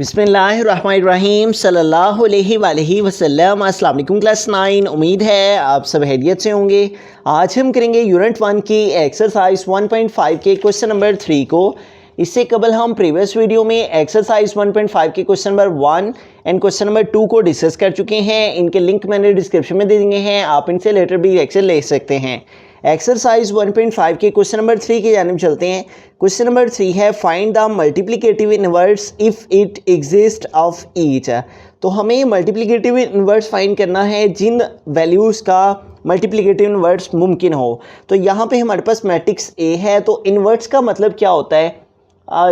बिस्मिल्लाहिर्रहमानिर्रहीम सल्लल्लाहु अलैहि वसल्लम। अस्सलाम वालेकुम क्लास 9। उम्मीद है आप सब खैरियत से होंगे। आज हम करेंगे यूनिट 1 की एक्सरसाइज 1.5 के क्वेश्चन नंबर 3 को। इससे कबल हम प्रीवियस वीडियो में एक्सरसाइज 1.5 के question number 1 and question number 2 को डिस्कस कर चुके हैं। इनके लिंक मैंने डिस्क्रिप्शन में दे दिए हैं, आप इनसे लेटर भी एक्सेस ले सकते हैं। एक्सरसाइज 1.5 के क्वेश्चन नंबर 3 की जानिब चलते हैं। क्वेश्चन नंबर 3 है find the multiplicative inverse if it exist of each. तो हमें मल्टीप्लिकेटिव इनवर्स फाइंड करना है जिन वैल्यूज़ का मल्टीप्लिकेटिव इनवर्स मुमकिन हो। तो यहाँ पे हमारे पास मैट्रिक्स ए है, तो इनवर्स का मतलब क्या होता है?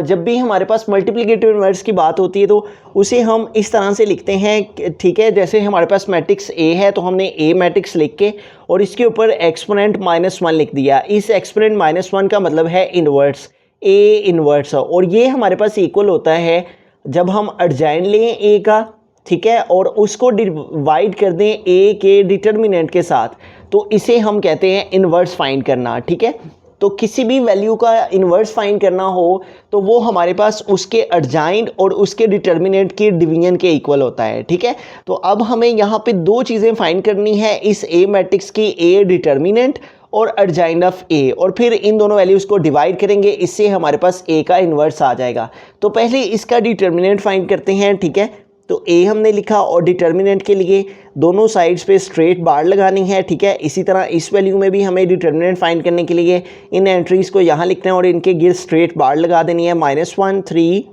जब भी हमारे पास मल्टीप्लिकेटिव इनवर्स की बात होती है तो उसे हम इस तरह से लिखते हैं, ठीक है। जैसे हमारे पास मैट्रिक्स ए है तो हमने ए मैट्रिक्स लिख के और इसके ऊपर एक्सपोनेंट -1 लिख दिया। इस एक्सपोनेंट -1 का मतलब है इनवर्स, ए इनवर्स। और ये हमारे पास इक्वल होता है जब हम एडजॉइंट लें ए का, ठीक है, और उसको डिवाइड कर दें ए के डिटर्मिनेंट के साथ, तो इसे हम कहते हैं इनवर्स फाइंड करना, ठीक है। तो किसी भी वैल्यू का इन्वर्स फाइंड करना हो तो वो हमारे पास उसके एडजॉइंट और उसके डिटर्मिनेंट की डिवीजन के इक्वल होता है, ठीक है। तो अब हमें यहाँ पे दो चीज़ें फाइंड करनी है, इस ए मैट्रिक्स की ए डिटर्मिनेंट और एडजॉइंट ऑफ ए, और फिर इन दोनों वैल्यूज़ को डिवाइड करेंगे, इससे हमारे पास ए का इन्वर्स आ जाएगा। तो पहले इसका डिटर्मिनेंट फाइंड करते हैं, ठीक है। तो ए हमने लिखा और डिटर्मिनेंट के लिए दोनों साइड्स पे स्ट्रेट बार लगानी है, ठीक है। इसी तरह इस वैल्यू में भी हमें डिटर्मिनेंट फाइंड करने के लिए इन एंट्रीज़ को यहाँ लिखना है और इनके गिर स्ट्रेट बार लगा देनी है, -1 3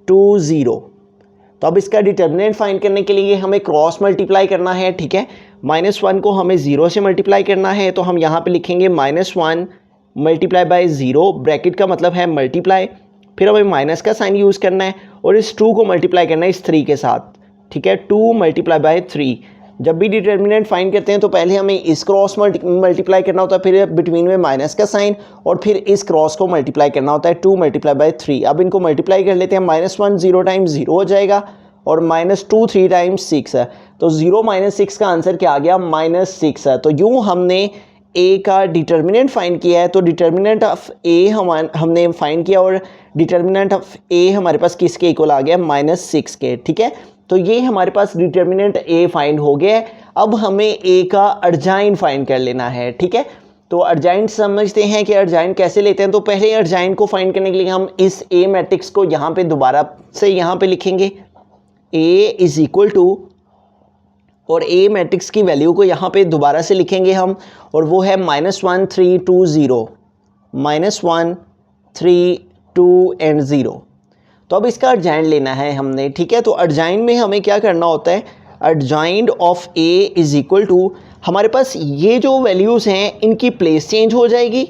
2 0। तो अब इसका डिटर्मिनेंट फाइंड करने के लिए हमें क्रॉस मल्टीप्लाई करना है, ठीक है। -1 को हमें 0 से मल्टीप्लाई करना है, तो हम यहाँ पर लिखेंगे -1 मल्टीप्लाई बाय 0, ब्रैकेट का मतलब है मल्टीप्लाई, फिर हमें माइनस का साइन यूज़ करना है और इस 2 को मल्टीप्लाई करना है इस 3 के साथ, ठीक है। 2 मल्टीप्लाई बाय 3। जब भी डिटर्मिनेंट फाइंड करते हैं तो पहले हमें इस क्रॉस मल्टीप्लाई करना होता है, फिर बिटवीन में माइनस का साइन, और फिर इस क्रॉस को मल्टीप्लाई करना होता है 2 मल्टीप्लाई बाय 3। अब इनको मल्टीप्लाई कर लेते हैं, -1 0 टाइम्स 0 हो जाएगा और -2 3 टाइम्स 6 है, तो 0 -6 का आंसर क्या आ गया? -6 है। तो यूँ हमने ए का डिटर्मिनेंट फाइंड किया है। तो डिटर्मिनेंट ऑफ ए हमने फाइंड किया और डिटर्मिनेंट ऑफ ए हमारे पास किसके इक्वल आ गया? -6 के, ठीक है। तो ये हमारे पास डिटर्मिनेंट ए फाइंड हो गया है। अब हमें ए का एडजॉइंट फाइंड कर लेना है, ठीक है। तो एडजॉइंट समझते हैं कि एडजॉइंट कैसे लेते हैं। तो पहले एडजॉइंट को फाइंड करने के लिए हम इस ए मैट्रिक्स को यहाँ पे दोबारा से यहाँ पे लिखेंगे, ए इज इक्वल टू, और ए मैट्रिक्स की वैल्यू को यहाँ पे दोबारा से लिखेंगे हम, और वो है -1 3 2 0, -1 3 2 एंड 0। तो अब इसका एडजॉइंट लेना है हमने, ठीक है। तो एडजॉइंट में हमें क्या करना होता है? Adjoint of A is equal to, हमारे पास ये जो वैल्यूज़ हैं इनकी प्लेस चेंज हो जाएगी।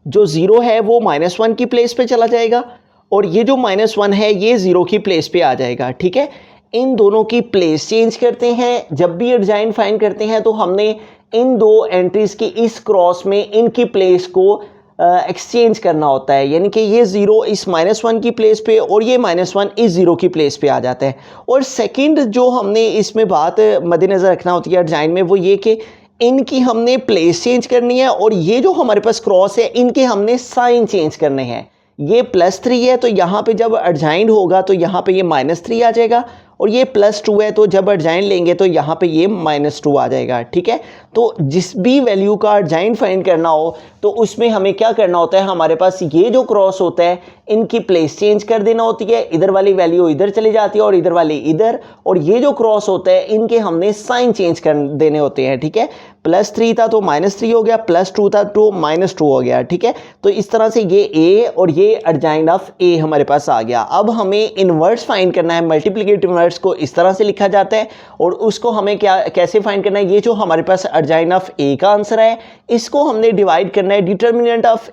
जो 0 है वो -1 की प्लेस पे चला जाएगा और ये जो -1 है ये 0 की प्लेस पे आ जाएगा, ठीक है। इन दोनों की प्लेस चेंज करते हैं। जब भी एडजॉइंट फाइंड करते हैं तो हमने इन दो एंट्रीज की इस क्रॉस में इनकी प्लेस को एक्सचेंज करना होता है, यानी कि ये 0 इस -1 की प्लेस पे और ये -1 इस 0 की प्लेस पे आ जाता है। और सेकंड जो हमने इसमें बात मद्देनज़र रखना होती है एडजॉइंट में, वो ये कि इनकी हमने प्लेस चेंज करनी है और ये जो हमारे पास क्रॉस है इनके हमने साइन चेंज करने हैं। ये +3 है तो यहाँ पे जब एडजॉइंट होगा तो यहाँ पे ये -3 आ जाएगा, और ये +2 है तो जब एडजॉइंट लेंगे तो यहाँ पे ये -2 आ जाएगा, ठीक है। तो जिस भी वैल्यू का एडजॉइंट फाइंड करना हो तो उसमें हमें क्या करना होता है? हमारे पास ये जो क्रॉस होता है इनकी प्लेस चेंज कर देना होती है, इधर वाली वैल्यू इधर चली जाती है और इधर वाली इधर, और ये जो क्रॉस होता है इनके हमने साइन चेंज कर देने होते हैं, ठीक है। +3 था तो -3 हो गया, +2 था तो -2 हो गया, ठीक है। तो इस तरह से ये ए और ये एडजॉइंट ऑफ ए हमारे पास आ गया। अब हमें इनवर्स फाइंड करना है। मल्टीप्लिकेटिव इनवर्स को इस तरह से लिखा जाता है और उसको हमें कैसे फाइंड करना है? ये जो हमारे पास एडजॉइंट ऑफ ए का आंसर है इसको हमने डिवाइड करना है डिटर्मिनेंट ऑफ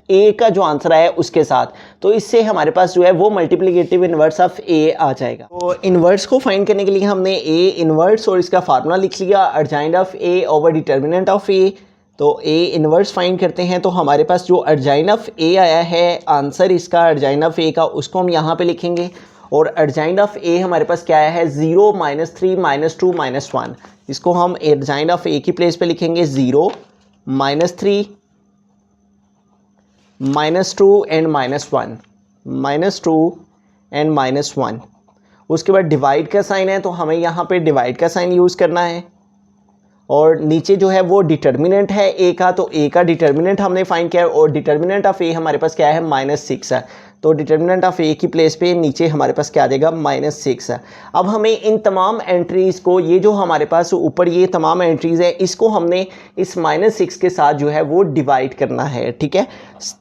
ए का जो आंसर है उसके साथ। तो इससे हमारे पास जो है वो मल्टीप्लिकेटिव इनवर्स ऑफ ए आ जाएगा। तो इनवर्स को फाइंड करने के लिए हमने ए इनवर्स और इसका फार्मूला लिख लिया, adjoint of A over determinant of A. तो ए इनवर्स फाइंड करते हैं तो हमारे पास जो एडजॉइंट ऑफ ए आया है आंसर इसका एडजॉइंट ऑफ ए का, उसको हम यहाँ पे लिखेंगे, और एडजॉइंट ऑफ ए हमारे पास क्या आया है? 0 -3 -2 -1। इसको हम एडजॉइंट ऑफ ए की प्लेस पे लिखेंगे 0 -3 -2 एंड -1, -2 एंड -1। उसके बाद डिवाइड का साइन है तो हमें यहाँ पे डिवाइड का साइन यूज़ करना है। और नीचे जो है वो डिटर्मिनेंट है ए का, तो ए का डिटर्मिनेंट हमने फाइंड किया है और डिटर्मिनेंट ऑफ ए हमारे पास क्या है -6 है। तो डिटर्मिनेंट ऑफ ए की प्लेस पे नीचे हमारे पास क्या आ जाएगा -6 है। अब हमें इन तमाम एंट्रीज़ को, ये जो हमारे पास ऊपर ये तमाम एंट्रीज़ है, इसको हमने इस -6 के साथ जो है वो डिवाइड करना है। ठीक है,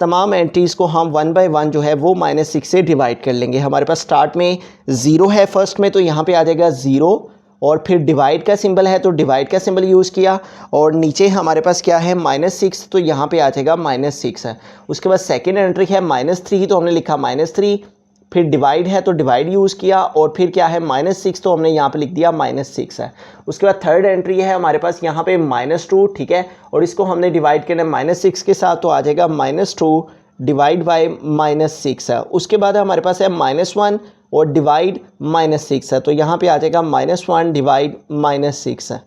तमाम एंट्रीज़ को हम 1 बाय 1 जो है वो -6 से डिवाइड कर लेंगे। हमारे पास स्टार्ट में 0 है फर्स्ट में, तो यहाँ पे आ जाएगा 0 और फिर डिवाइड का सिंबल है तो डिवाइड का सिंबल यूज़ किया और नीचे हमारे पास क्या है -6, तो यहाँ पे आ जाएगा -6 है। उसके बाद सेकंड एंट्री है -3, तो हमने लिखा -3, फिर डिवाइड है तो डिवाइड यूज़ किया और फिर क्या है -6, तो हमने यहाँ पे लिख दिया -6 है। उसके बाद थर्ड एंट्री है हमारे पास यहाँ पे -2, ठीक है, और इसको हमने डिवाइड करना है -6 के साथ, तो आ जाएगा -2 डिवाइड बाय -6 है। उसके बाद हमारे पास है -1 और डिवाइड -6 है, तो यहाँ पे आ जाएगा -1 डिवाइड -6 है।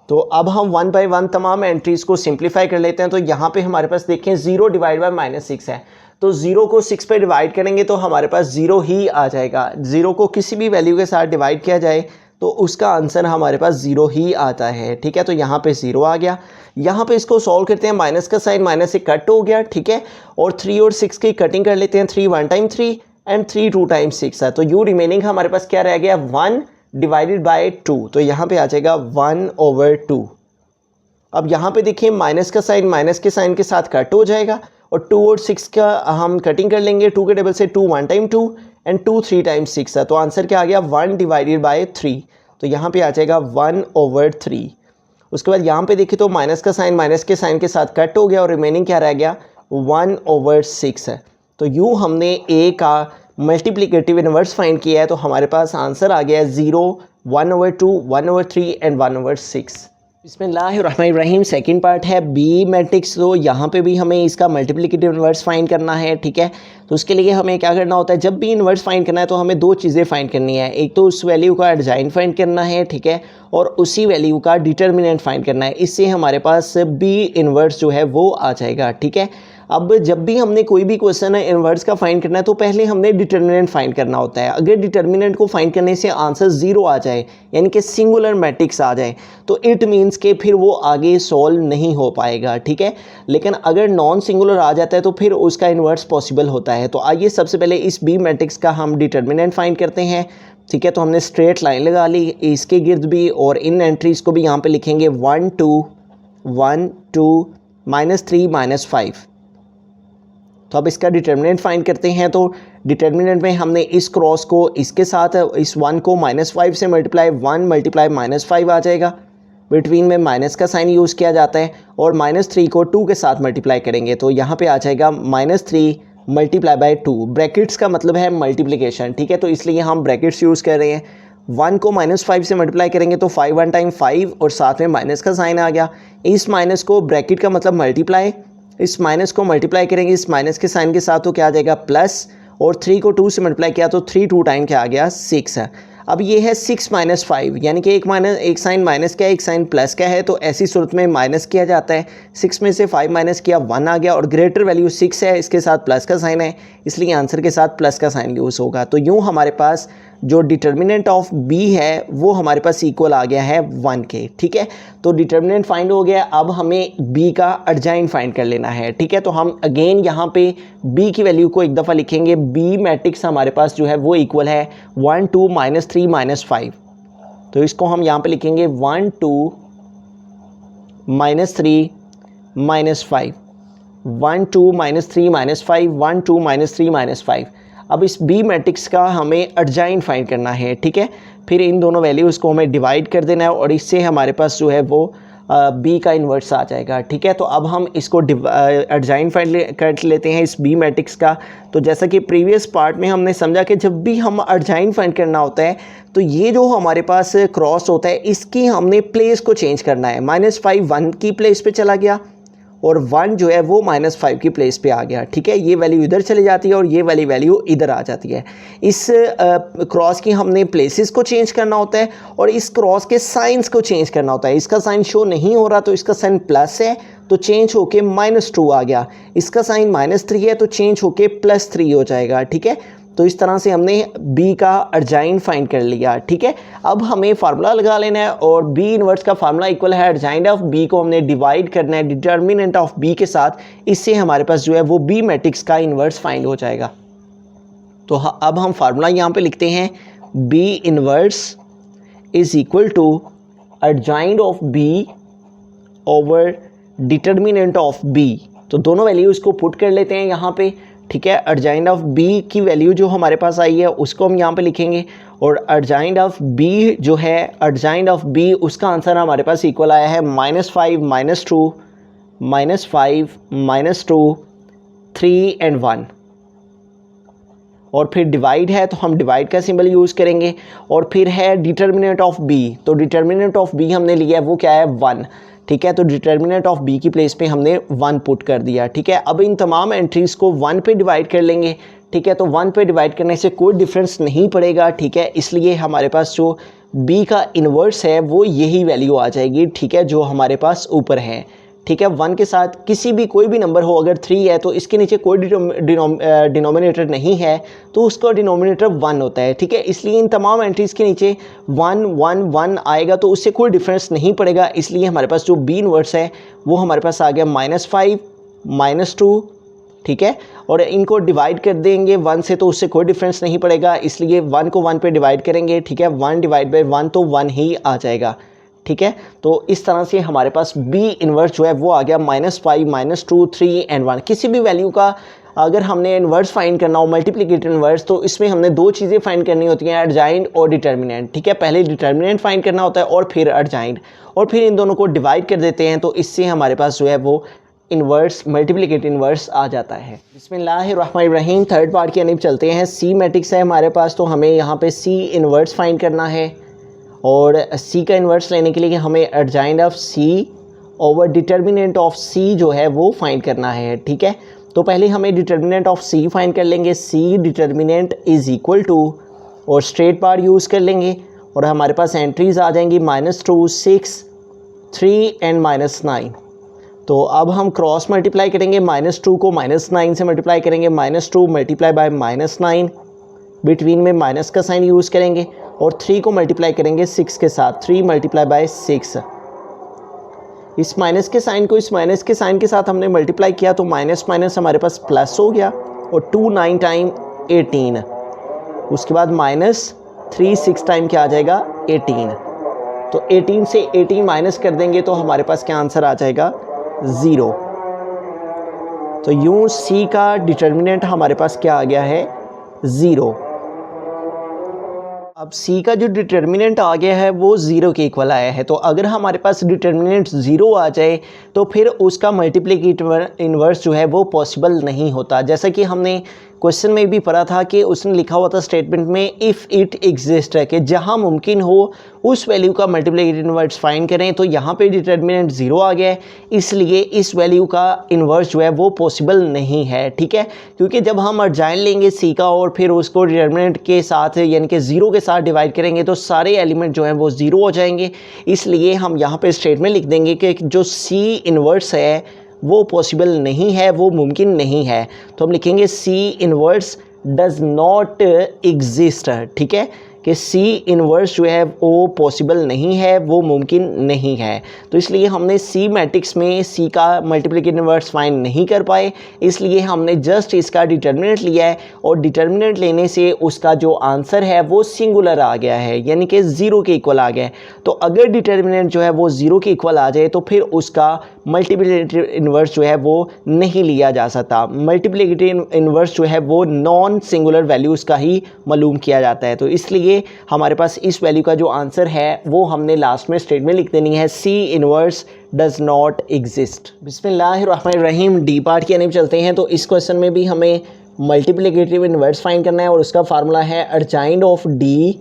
तो अब हम 1 बाय 1 तमाम एंट्रीज़ को सिंप्लीफाई कर लेते हैं। तो यहाँ पे हमारे पास देखें 0 डिवाइड बाय -6 है, तो 0 को 6 पे डिवाइड करेंगे तो हमारे पास 0 ही आ जाएगा। 0 को किसी भी वैल्यू के साथ डिवाइड किया जाए तो उसका आंसर हमारे पास 0 ही आता है। ठीक है, तो यहाँ पे 0 आ gया। यहाँ पे इसको सॉल्व करते हैं, माइनस का साइन माइनस से कट हो गया, ठीक है, और 3 और 6 की कटिंग कर लेते हैं। 3 1 टाइम 3 एंड 3 2 टाइम 6 है, तो यू रिमेनिंग हमारे पास क्या रह गया 1 डिवाइडेड बाय 2, तो यहाँ पे आ जाएगा 1/2। अब यहाँ पे देखिए माइनस का साइन माइनस के साइन के साथ कट हो जाएगा और 2 और 6 का हम कटिंग कर लेंगे। 2 के टेबल से 2 1 टाइम 2 एंड 2 3 टाइम 6 है, तो आंसर क्या आ गया 1 डिवाइडेड बाय 3, तो यहाँ पे आ जाएगा 1/3। उसके बाद यहाँ पे देखिए तो माइनस का साइन माइनस के साइन के साथ कट हो गया और रिमेनिंग क्या रह गया 1/6 है। तो यूँ हमने ए का मल्टीप्लिकेटिव इनवर्स फाइंड किया है, तो हमारे पास आंसर आ गया है 0 1/2 1/3 एंड 1/6। बिस्मिल्लाहिर्रहमानिर्रहीम। सेकंड पार्ट है बी मैट्रिक्स, तो यहाँ पे भी हमें इसका मल्टीप्लिकेटिव इनवर्स फाइंड करना है। ठीक है, तो उसके लिए हमें क्या करना होता है, जब भी इनवर्स फाइंड करना है तो हमें दो चीज़ें फाइंड करनी है। एक तो उस वैल्यू का एडजाइन फाइंड करना है, ठीक है, और उसी वैल्यू का डिटर्मिनेंट फाइंड करना है। इससे हमारे पास बी इनवर्स जो है वो आ जाएगा। ठीक है, अब जब भी हमने कोई भी क्वेश्चन है इनवर्स का फाइंड करना है तो पहले हमने डिटर्मिनेंट फाइंड करना होता है। अगर डिटर्मिनेंट को फाइंड करने से आंसर 0 आ जाए, यानी कि सिंगुलर मैट्रिक्स आ जाए, तो इट मीन्स कि फिर वो आगे सॉल्व नहीं हो पाएगा। ठीक है, लेकिन अगर नॉन सिंगुलर आ जाता है तो फिर उसका इन्वर्स पॉसिबल होता है। तो आइए सबसे पहले इस बी मैट्रिक्स का हम डिटर्मिनेंट फाइंड करते हैं। ठीक है, तो हमने स्ट्रेट लाइन लगा ली इसके गिर्द भी और इन एंट्रीज़ को भी यहाँ पे लिखेंगे 1 2 1 2 -3 -5। तो अब इसका डिटर्मिनेंट फाइंड करते हैं। तो डिटर्मिनेंट में हमने इस क्रॉस को इसके साथ इस 1 को -5 से मल्टीप्लाई 1 मल्टीप्लाई -5 आ जाएगा। बिटवीन में माइनस का साइन यूज़ किया जाता है और -3 को 2 के साथ मल्टीप्लाई करेंगे तो यहाँ पे आ जाएगा -3 मल्टीप्लाई बाय 2। ब्रैकेट्स का मतलब है मल्टीप्लिकेशन। ठीक है, तो इसलिए हम ब्रैकेट्स यूज़ कर रहे हैं। 1 को -5 से मल्टीप्लाई करेंगे तो 5 1 टाइम 5 और साथ में माइनस का साइन आ गया। इस माइनस को ब्रैकेट का मतलब मल्टीप्लाई, इस माइनस को मल्टीप्लाई करेंगे इस माइनस के साइन के साथ तो क्या आ जाएगा प्लस, और 3 को 2 से मल्टीप्लाई किया तो 3 2 टाइम क्या आ गया 6 है। अब ये है 6 -5, यानी कि एक साइन माइनस का है एक साइन प्लस का है, तो ऐसी सूरत में माइनस किया जाता है। 6 में से 5 माइनस किया 1 आ गया और ग्रेटर वैल्यू 6 है, इसके साथ प्लस का साइन है, इसलिए आंसर के साथ प्लस का साइन यूज़ होगा। तो यूँ हमारे पास जो डिटर्मिनेंट ऑफ बी है वो हमारे पास इक्वल आ गया है 1 के। ठीक है, तो डिटर्मिनेंट फाइंड हो गया। अब हमें बी का एडजाइन फाइंड कर लेना है। ठीक है, तो हम अगेन यहाँ पे बी की वैल्यू को एक दफ़ा लिखेंगे। बी मैट्रिक्स हमारे पास जो है वो इक्वल है 1 2 -3 -5। तो इसको हम यहाँ पे लिखेंगे 1 2 -3 -5 1 2 -3 -5 1 2 -3 -5। अब इस बी मैट्रिक्स का हमें एडजाइन फाइंड करना है। ठीक है, फिर इन दोनों वैल्यूज़ को हमें डिवाइड कर देना है और इससे हमारे पास जो है वो बी का इन्वर्स आ जाएगा। ठीक है, तो अब हम इसको एडजाइन फाइंड कर लेते हैं इस बी मैट्रिक्स का। तो जैसा कि प्रीवियस पार्ट में हमने समझा कि जब भी हम एडजाइन फाइंड करना होता है तो ये जो हमारे पास क्रॉस होता है इसकी हमने प्लेस को चेंज करना है। -5 1 की प्लेस पे चला गया और 1 जो है वो -5 की प्लेस पे आ गया। ठीक है, ये वैल्यू इधर चली जाती है और ये वाली वैल्यू इधर आ जाती है। इस क्रॉस की हमने प्लेसेस को चेंज करना होता है और इस क्रॉस के साइंस को चेंज करना होता है। इसका साइन शो नहीं हो रहा तो इसका साइन प्लस है तो चेंज होके -2 आ गया। इसका साइन -3 है तो चेंज होके +3 हो जाएगा, ठीक है। तो इस तरह से हमने b का अर्जाइन फाइंड कर लिया, ठीक है। अब हमें फार्मूला लगा लेना है और b इनवर्स का फार्मूला इक्वल है अर्जाइन ऑफ b को हमने डिवाइड करना है डिटर्मिनेंट ऑफ b के साथ। इससे हमारे पास जो है वो b मैट्रिक्स का इन्वर्स फाइंड हो जाएगा। तो अब हम फार्मूला यहाँ पे लिखते हैं b inverse is equal to adjoint of b over determinant of b। तो दोनों वैल्यूज़ को पुट कर लेते हैं यहाँ पे, ठीक है। अर्जाइन ऑफ b की वैल्यू जो हमारे पास आई है उसको हम यहाँ पे लिखेंगे और अर्जाइन ऑफ b जो है अर्जाइन ऑफ b उसका आंसर हमारे पास इक्वल आया है -5 -2 -5 -2 3 एंड 1। और फिर डिवाइड है तो हम डिवाइड का सिंबल यूज़ करेंगे। और फिर है डिटर्मिनेंट ऑफ b, तो डिटर्मिनेंट ऑफ b हमने लिया है वो क्या है 1, ठीक है। तो डिटर्मिनेंट ऑफ b की प्लेस पे हमने 1 पुट कर दिया, ठीक है। अब इन तमाम एंट्रीज़ को 1 पे डिवाइड कर लेंगे, ठीक है। तो 1 पे डिवाइड करने से कोई डिफरेंस नहीं पड़ेगा, ठीक है। इसलिए हमारे पास जो b का इन्वर्स है वो यही वैल्यू आ जाएगी, ठीक है, जो हमारे पास ऊपर है, ठीक है। 1 के साथ किसी भी कोई भी नंबर हो, अगर 3 है तो इसके नीचे कोई डिनोमिनेटर नहीं है तो उसका डिनोमिनेटर 1 होता है, ठीक है। इसलिए इन तमाम एंट्रीज़ के नीचे 1 1 1 आएगा तो उससे कोई डिफरेंस नहीं पड़ेगा। इसलिए हमारे पास जो b इनवर्स है वो हमारे पास आ गया -5 -2, ठीक है। और इनको डिवाइड कर देंगे 1 से तो उससे कोई डिफरेंस नहीं पड़ेगा, इसलिए 1 को 1 पे डिवाइड करेंगे, ठीक है। 1 डिवाइड बाई 1 तो 1 ही आ जाएगा, ठीक है। तो इस तरह से हमारे पास b इन्वर्स जो है वो आ गया -5 -2 3 एंड 1। किसी भी वैल्यू का अगर हमने इन्वर्स फाइंड करना हो, मल्टीप्लिकेटिव इन्वर्स, तो इसमें हमने 2 चीज़ें फाइंड करनी होती हैं, अर्जाइन और डिटर्मिनेंट, ठीक है। पहले डिटर्मिनेंट फाइंड करना होता है और फिर अर्जाइन, और फिर इन दोनों को डिवाइड कर देते हैं तो इससे हमारे पास जो है वो इन्वर्स मल्टीप्लिकेटिव इन्वर्स आ जाता है। बिस्मिल्लाहिर्रहमानिर्रहीम। थर्ड पार्ट की अनीब चलते हैं। c मैट्रिक्स है हमारे पास, तो हमें यहाँ पे c इन्वर्स फाइंड करना है और c का इन्वर्स लेने के लिए हमें adjoint of c over determinant of c जो है वो फाइंड करना है, ठीक है। तो पहले हमें डिटर्मिनेंट ऑफ c फाइंड कर लेंगे। c determinant is equal to और स्ट्रेट बार यूज़ कर लेंगे और हमारे पास एंट्रीज़ आ जाएंगी -2 6 3 एंड -9। तो अब हम क्रॉस मल्टीप्लाई करेंगे, -2 को -9 से मल्टीप्लाई करेंगे, -2 मल्टीप्लाई बाय -9, बिटवीन में माइनस का साइन यूज़ करेंगे और 3 को मल्टीप्लाई करेंगे 6 के साथ, 3 मल्टीप्लाई बाय 6। इस माइनस के साइन को इस माइनस के साइन के साथ हमने मल्टीप्लाई किया तो माइनस माइनस हमारे पास प्लस हो गया और 2 9 टाइम 18, उसके बाद -3 6 टाइम क्या आ जाएगा 18। तो 18 से 18 माइनस कर देंगे तो हमारे पास क्या आंसर आ जाएगा 0। तो यूँ c का डिटर्मिनेंट हमारे पास क्या आ गया है 0। अब c का जो डिटर्मिनेंट आ गया है वो 0 के इक्वल आया है। तो अगर हमारे पास डिटर्मिनेंट 0 आ जाए तो फिर उसका मल्टीप्लिकेटिव इन्वर्स जो है वो पॉसिबल नहीं होता। जैसा कि हमने क्वेश्चन में भी पढ़ा था कि उसने लिखा हुआ था स्टेटमेंट में इफ़ इट एग्जिस्ट है कि जहां मुमकिन हो उस वैल्यू का मल्टीप्लिकेटिव इन्वर्स फाइंड करें। तो यहाँ पे डिटर्मिनेंट 0 आ गया है, इसलिए इस वैल्यू का इन्वर्स जो है वो पॉसिबल नहीं है, ठीक है। क्योंकि जब हम अर्जाइन लेंगे c का और फिर उसको डिटर्मिनेंट के साथ यानी कि 0 के साथ डिवाइड करेंगे तो सारे एलिमेंट जो हैं वो 0 हो जाएंगे। इसलिए हम यहाँ पे स्टेटमेंट लिख देंगे कि जो c इन्वर्स है वो पॉसिबल नहीं है, वो मुमकिन नहीं है। तो हम लिखेंगे c inverse does not exist, ठीक है, कि c इन्वर्स जो है वो पॉसिबल नहीं है, वो मुमकिन नहीं है। तो इसलिए हमने c मैट्रिक्स में c का मल्टीप्लिकेटिव इन्वर्स फाइंड नहीं कर पाए, इसलिए हमने जस्ट इसका डिटर्मिनेंट लिया है और डिटर्मिनेंट लेने से उसका जो आंसर है वो सिंगुलर आ गया है, यानी कि 0 के इक्वल आ गया है। तो अगर डिटर्मिनेंट जो है वो 0 के इक्वल आ जाए तो फिर उसका मल्टीप्लिकेटिव इन्वर्स जो है वो नहीं लिया जा सकता। मल्टीप्लिकेटिव इन्वर्स जो है वो नॉन सिंगुलर वैल्यूज़ का ही मालूम किया जाता है। तो इसलिए हमारे पास इस वैल्यू का जो आंसर है वो हमने लास्ट में स्टेटमेंट लिख देनी है c inverse does not exist. बिस्मिल्लाहिर्रहमानिर्रहीम। डी पार्ट की तरफ चलते हैं। तो इस क्वेश्चन में भी हमें मल्टीप्लिकेटिव इन्वर्स फाइंड करना है और उसका फार्मूला है adjoint of d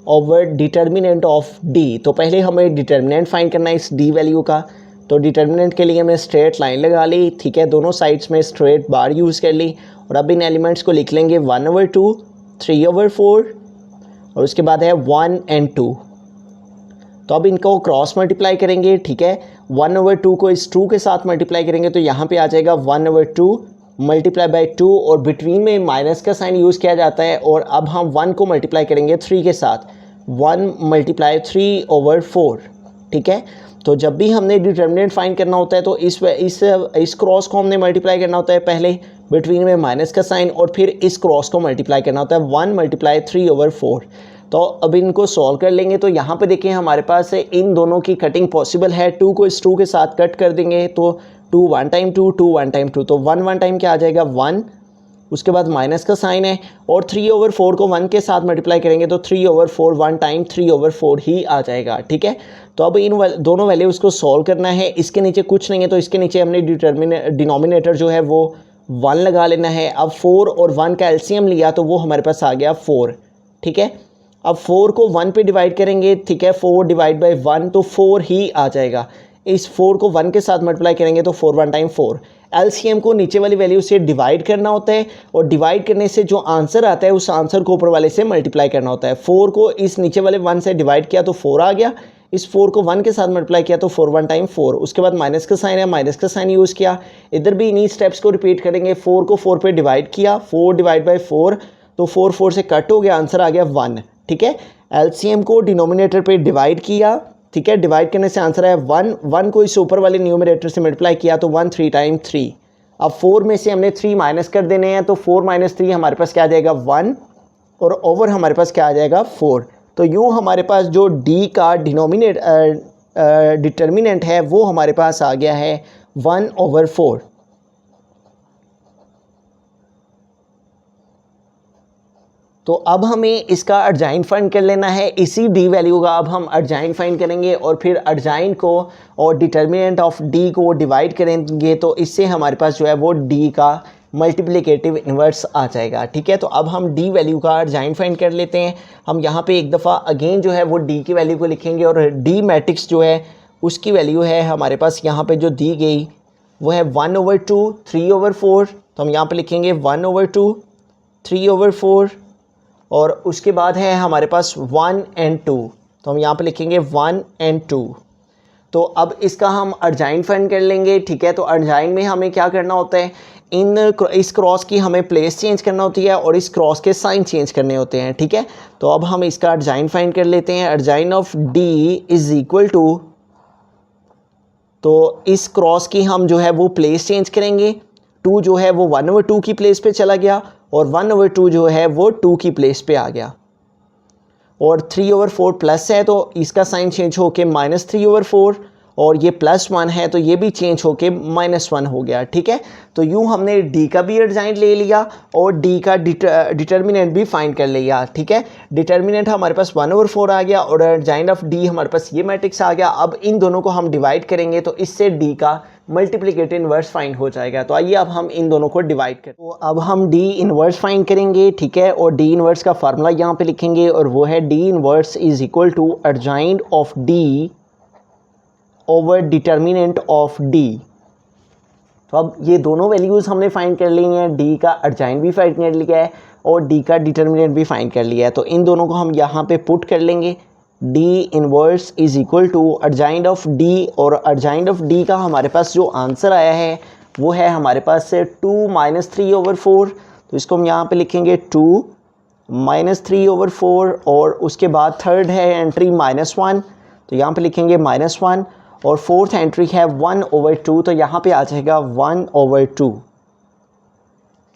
over determinant of d। तो पहले हमें डिटर्मिनेंट फाइंड करना है इस d वैल्यू का। तो डिटर्मिनेंट के लिए मैं स्ट्रेट लाइन लगा ली, ठीक है, दोनों साइड्स में स्ट्रेट बार यूज़ कर ली और अब इन एलिमेंट्स को लिख लेंगे 1/2 3/4 और उसके बाद है 1 and 2। तो अब इनको क्रॉस मल्टीप्लाई करेंगे, ठीक है। 1/2 को इस 2 के साथ मल्टीप्लाई करेंगे तो यहाँ पे आ जाएगा 1/2 मल्टीप्लाई बाई 2 और बिटवीन में माइनस का साइन यूज़ किया जाता है। और अब हम 1 को मल्टीप्लाई करेंगे 3 के साथ, 1 × 3/4, ठीक है। तो जब भी हमने डिटर्मिनेंट फाइंड करना होता है तो इस क्रॉस को हमने मल्टीप्लाई करना होता है पहले, बिटवीन में माइनस का साइन, और फिर इस क्रॉस को मल्टीप्लाई करना होता है 1 × 3/4। तो अब इनको सॉल्व कर लेंगे। तो यहाँ पे देखिए हमारे पास इन दोनों की कटिंग पॉसिबल है। 2 को इस 2 के साथ कट कर देंगे तो 2 1 टाइम 2, 2 1 टाइम 2, तो 1 1 टाइम क्या आ जाएगा 1, उसके बाद माइनस का साइन है, और 3/4 को 1 के साथ मल्टीप्लाई करेंगे तो 3/4 1 टाइम 3/4 ही आ जाएगा, ठीक है। तो अब इन दोनों वैल्यूज़ को सॉल्व करना है। इसके नीचे कुछ नहीं है तो इसके नीचे हमने डिनोमिनेटर जो है वो 1 लगा लेना है। अब 4 और 1 का एलसीएम लिया तो वो हमारे पास आ गया 4, ठीक है। अब 4 को 1 पे डिवाइड करेंगे, ठीक है, 4 डिवाइड बाई 1 तो 4 ही आ जाएगा। इस 4 को 1 के साथ मल्टीप्लाई करेंगे तो 4 1 टाइम 4। एलसीएम को नीचे वाली वैल्यू से डिवाइड करना होता है और डिवाइड करने से जो आंसर आता है उस आंसर को ऊपर वाले से मल्टीप्लाई करना होता है। 4 को इस नीचे वाले 1 से डिवाइड किया तो 4 आ गया, इस 4 को 1 के साथ मल्टीप्लाई किया तो 4 1 टाइम 4, उसके बाद माइनस का साइन है, माइनस का साइन यूज़ किया। इधर भी इन्हीं स्टेप्स को रिपीट करेंगे। 4 को 4 पे डिवाइड किया, 4 डिवाइड बाई 4 तो 4 4 से कट हो गया, आंसर आ गया 1, ठीक है। एलसीएम को डिनोमिनेटर पे डिवाइड किया, ठीक है, डिवाइड करने से आंसर है 1, 1 को इस ऊपर वाले न्यूमरेटर से मल्टीप्लाई किया तो 1 3 टाइम 3। अब 4 में से हमने 3 माइनस कर देने हैं तो 4 - 3 हमारे पास क्या आ जाएगा 1, और ओवर हमारे पास क्या आ जाएगा 4। तो यूँ हमारे पास जो d का डिटर्मिनेंट है वो हमारे पास आ गया है 1/4। तो अब हमें इसका अर्जाइन फाइंड कर लेना है। इसी d वैल्यू का अब हम अर्जाइन फाइंड करेंगे और फिर अर्जाइन को और डिटर्मिनेंट ऑफ d को डिवाइड करेंगे तो इससे हमारे पास जो है वो d का मल्टीप्लिकेटिव इन्वर्स आ जाएगा, ठीक है। तो अब हम d वैल्यू का अर्जाइन फाइंड कर लेते हैं। हम यहाँ पे एक दफ़ा अगेन जो है वो d की वैल्यू को लिखेंगे और d मैट्रिक्स जो है उसकी वैल्यू है हमारे पास यहाँ पे जो दी गई वो है 1/2 3/4। तो हम यहाँ पे लिखेंगे 1/2 3/4 और उसके बाद है हमारे पास 1 और 2, तो हम यहाँ पे लिखेंगे 1 और 2। तो अब इसका हम अर्जाइन फाइंड कर लेंगे, ठीक है। तो अर्जाइन में हमें क्या करना होता है, इस क्रॉस की हमें प्लेस चेंज करना होती है और इस क्रॉस के साइन चेंज करने होते हैं, ठीक है। तो अब हम इसका अर्जाइन फाइंड कर लेते हैं। Adjoint of d is equal to, तो इस क्रॉस की हम जो है वो प्लेस चेंज करेंगे। 2 जो है वो 1/2 की प्लेस पे चला गया और 1/2 जो है वो 2 की प्लेस पे आ गया, और 3/4 प्लस है तो इसका साइन चेंज होके -3/4, और ये +1 है तो ये भी चेंज होके -1 हो गया, ठीक है। तो यूँ हमने d का भी अर्जाइन ले लिया और d का डिटर्मिनेंट भी फाइंड कर लिया, ठीक है। डिटर्मिनेंट हमारे पास 1/4 आ गया और अर्जाइन ऑफ d हमारे पास ये मैट्रिक्स आ गया। अब इन दोनों को हम डिवाइड करेंगे तो इससे d का मल्टीप्लिकेटिव इन्वर्स फाइंड हो जाएगा। तो आइए अब हम इन दोनों को डिवाइड करें। तो अब हम d इन्वर्स फाइंड करेंगे, ठीक है, और d इन्वर्स का फार्मूला यहाँ पे लिखेंगे और वो है d inverse is equal to adjoint of d over determinant of d। तो अब ये दोनों वैल्यूज़ हमने फाइंड कर ली हैं, d का अर्जाइन भी फाइंड कर लिया है और d का डिटर्मिनेंट भी फाइंड कर लिया है। तो इन दोनों को हम यहाँ पे पुट कर लेंगे। d inverse is equal to adjoint of d, और अर्जाइन ऑफ d का हमारे पास जो आंसर आया है वो है हमारे पास से 2 - 3/4। तो इसको हम यहाँ पे लिखेंगे 2 - 3/4, और उसके बाद थर्ड है एंट्री -1, तो यहाँ पे लिखेंगे -1, और फोर्थ एंट्री है 1/2, तो यहाँ पे आ जाएगा 1/2,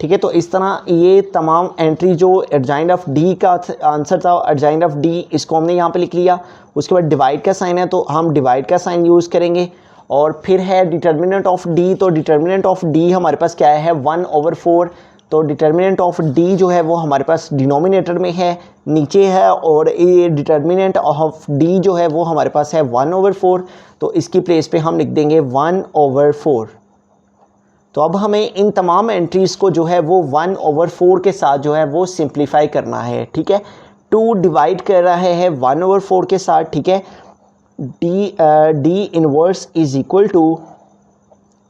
ठीक है। तो इस तरह ये तमाम एंट्री जो अर्जाइन ऑफ d का आंसर था, अर्जाइन ऑफ d, इसको हमने यहाँ पे लिख लिया। उसके बाद डिवाइड का साइन है तो हम डिवाइड का साइन यूज़ करेंगे, और फिर है डिटर्मिनेंट ऑफ d। तो डिटर्मिनेंट ऑफ d हमारे पास क्या है 1/4। तो डिटर्मिनेंट ऑफ d जो है वो हमारे पास डिनोमिनेटर में है, नीचे है, और ये डिटर्मिनेंट ऑफ d जो है वो हमारे पास है 1/4। तो इसकी प्लेस पे हम लिख देंगे 1/4। तो अब हमें इन तमाम एंट्रीज़ को जो है वो 1/4 के साथ जो है वो सिंप्लीफाई करना है, ठीक है। 2 डिवाइड कर रहा है 1/4 के साथ, ठीक है। d inverse is equal to,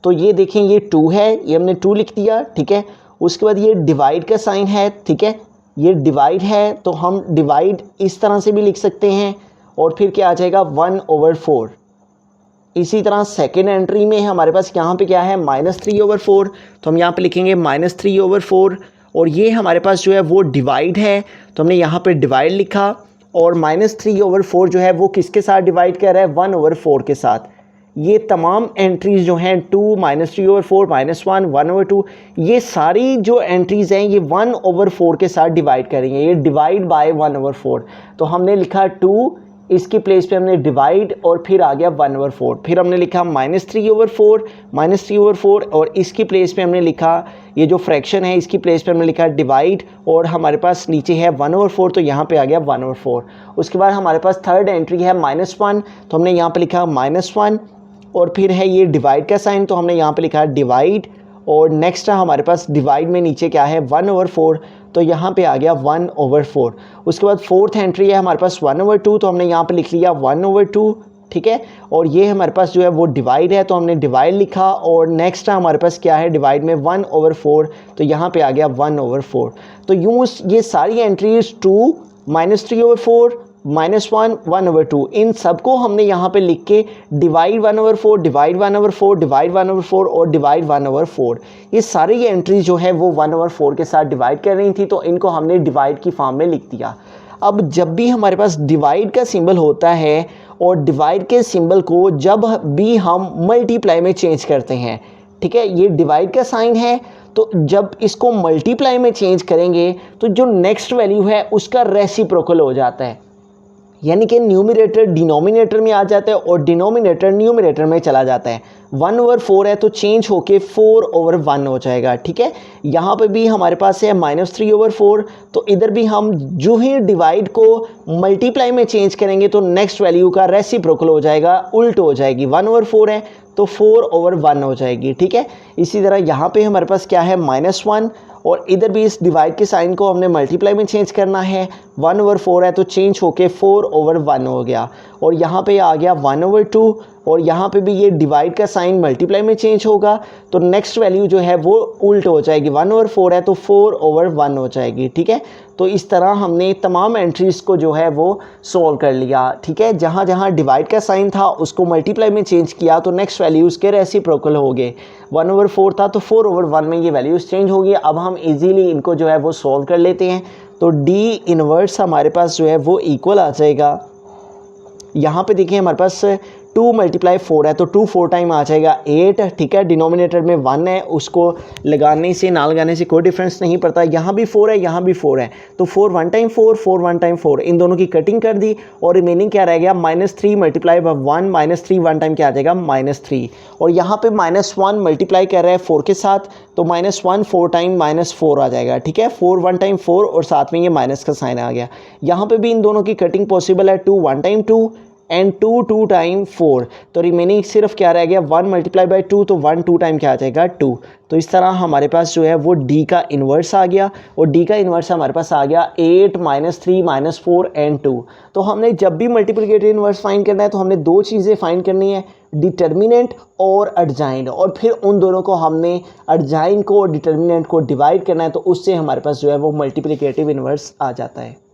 तो ये देखें ये 2 है, ये हमने 2 लिख दिया, ठीक है। उसके बाद ये डिवाइड का साइन है, ठीक है, ये डिवाइड है तो हम डिवाइड इस तरह से भी लिख सकते हैं, और फिर क्या आ जाएगा 1/4। इसी तरह सेकेंड एंट्री में हमारे पास यहाँ पे क्या है -3/4, तो हम यहाँ पे लिखेंगे -3/4 और ये हमारे पास जो है वो डिवाइड है, तो हमने यहाँ पे डिवाइड लिखा और -3/4 जो है वो किसके साथ डिवाइड कर रहा है 1/4 के साथ। ये तमाम एंट्रीज़ जो हैं 2 -3/4 -1 1/2 ये सारी जो एंट्रीज़ हैं ये 1/4 के साथ डिवाइड करेंगे, ये डिवाइड बाय 1/4। तो हमने लिखा 2, इसकी प्लेस पे हमने डिवाइड और फिर आ गया 1/4, फिर हमने लिखा -3/4 और इसकी प्लेस पे हमने लिखा ये जो फ्रैक्शन है इसकी प्लेस पे हमने लिखा डिवाइड और हमारे पास नीचे है 1/4 तो यहाँ पे आ गया 1/4। उसके बाद हमारे पास थर्ड एंट्री है -1, तो हमने यहाँ पे लिखा -1 और फिर है ये डिवाइड का साइन, तो हमने यहाँ पे लिखा डिवाइड और नेक्स्ट हमारे पास डिवाइड में नीचे क्या है 1/4, तो यहाँ पे आ गया 1/4। उसके बाद फोर्थ एंट्री है हमारे पास 1/2, तो हमने यहाँ पे लिख लिया 1/2, ठीक है। और ये हमारे पास जो है वो डिवाइड है, तो हमने डिवाइड लिखा और नेक्स्ट हमारे पास क्या है डिवाइड में 1/4, तो यहाँ पे आ गया 1/4। तो यूँ ये सारी एंट्रीज 2 -3/4 -1 1/2 इन सबको हमने यहाँ पे लिख के डिवाइड 1/4 डिवाइड 1/4 डिवाइड 1/4 और डिवाइड 1/4 ये सारी एंट्री जो है वो 1/4 के साथ डिवाइड कर रही थी, तो इनको हमने डिवाइड की फॉर्म में लिख दिया। अब जब भी हमारे पास डिवाइड का सिंबल होता है और डिवाइड के सिंबल को जब भी हम मल्टीप्लाई में चेंज करते हैं, ठीक है, ये डिवाइड का साइन है, तो जब इसको मल्टीप्लाई में चेंज करेंगे तो जो नेक्स्ट वैल्यू है उसका रेसिप्रोकल हो जाता है, यानी कि न्यूमरेटर डिनोमिनेटर में आ जाता है और डिनोमिनेटर न्यूमरेटर में चला जाता है। 1/4 है तो चेंज होके 4/1 हो जाएगा, ठीक है। यहाँ पे भी हमारे पास है -3/4, तो इधर भी हम जो ही डिवाइड को मल्टीप्लाई में चेंज करेंगे तो नेक्स्ट वैल्यू का रेसिप्रोकल हो जाएगा, उल्ट हो जाएगी। 1/4 है तो 4/1 हो जाएगी, ठीक है। इसी तरह यहाँ पे हमारे पास क्या है -1 और इधर भी इस डिवाइड के साइन को हमने मल्टीप्लाई में चेंज करना है। 1/4 है तो चेंज होके 4/1 हो गया और यहाँ पे आ गया 1/2 और यहाँ पे भी ये डिवाइड का साइन मल्टीप्लाई में चेंज होगा तो नेक्स्ट वैल्यू जो है वो उल्ट हो जाएगी। 1/4 है तो 4/1 हो जाएगी, ठीक है। तो इस तरह हमने तमाम एंट्रीज़ को जो है वो सॉल्व कर लिया, ठीक है। जहाँ जहाँ डिवाइड का साइन था उसको मल्टीप्लाई में चेंज किया तो नेक्स्ट वैल्यूज़ के रेसिप्रोकल हो गए। 1/4 था तो 4/1 में ये वैल्यूज़ चेंज हो गई। अब हम इजीली इनको जो है वो सॉल्व कर लेते हैं। तो डी इनवर्स हमारे पास जो है वो इक्वल आ जाएगा। यहाँ पे देखिए हमारे पास 2 × 4 है तो 2 4 टाइम आ जाएगा 8, ठीक है। डिनोमिनेटर में 1 है, उसको लगाने से ना लगाने से कोई डिफरेंस नहीं पड़ता। यहाँ भी 4 है, यहाँ भी 4 है, तो 4 1 टाइम 4 4 1 टाइम 4 इन दोनों की कटिंग कर दी और रिमेनिंग क्या रह गया -3 × 1 -3 1 टाइम क्या आ जाएगा -3 और यहाँ पे -1 मल्टीप्लाई कर रहा है 4 के साथ तो -1 4 टाइम -4 आ जाएगा, ठीक है। 4 1 टाइम 4 और साथ में ये माइनस का साइन आ गया। यहाँ पे भी इन दोनों की कटिंग पॉसिबल है 2 1 टाइम 2 एंड 2 2 टाइम 4, तो रिमेनिंग सिर्फ क्या रह गया 1 × 2 तो 1 2 टाइम क्या आ जाएगा 2। तो इस तरह हमारे पास जो है वो डी का इन्वर्स आ गया और डी का इन्वर्स हमारे पास आ गया 8 -3 -4 एंड 2। तो हमने जब भी मल्टीप्लिकेटिव इन्वर्स फाइंड करना है तो हमने दो चीज़ें फाइंड करनी है, डिटर्मिनेंट और एडजाइंट, और फिर उन दोनों को हमने एडजाइंट को और डिटर्मिनेंट को डिवाइड करना है तो उससे हमारे पास जो है वो मल्टीप्लिकेटिव इन्वर्स आ जाता है।